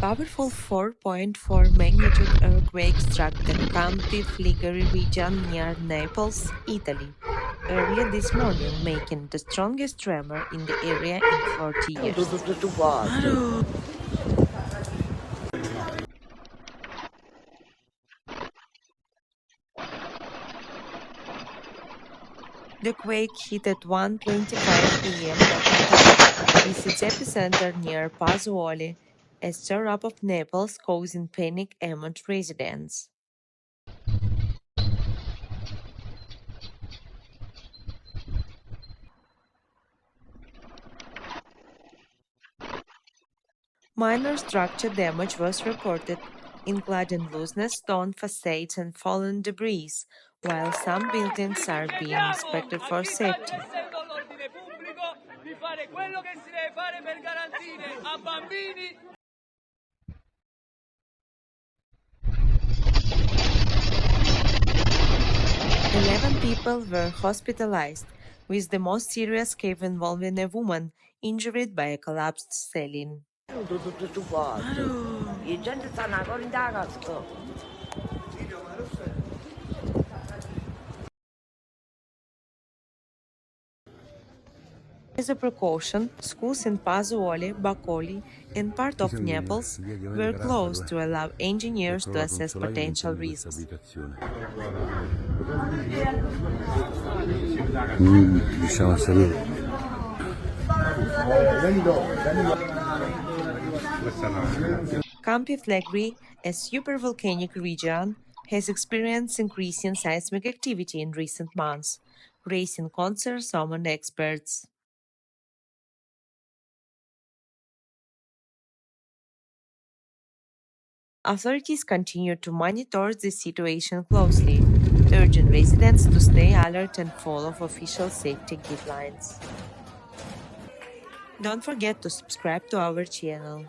powerful 4.4 magnitude earthquake struck the Campi Flegrei region near Naples, Italy, early this morning, making the strongest tremor in the area in 40 years. The quake hit at 1:25 a.m. local time, with its epicenter near Pozzuoli, a suburb of Naples, causing panic among residents. Minor structure damage was reported, including looseness, stone facades, and fallen debris, while some buildings are being inspected for safety. Di fare quello che si deve fare per garantire a bambini. 11 people were hospitalized, with the most serious case involving a woman injured by a collapsed ceiling. As a precaution, schools in Pozzuoli, Bacoli, and part of Naples were closed to allow engineers to assess potential risks. Campi Flegrei, a supervolcanic region, has experienced increasing seismic activity in recent months, raising concerns among experts. Authorities continue to monitor the situation closely, urging residents to stay alert and follow official safety guidelines. Don't forget to subscribe to our channel.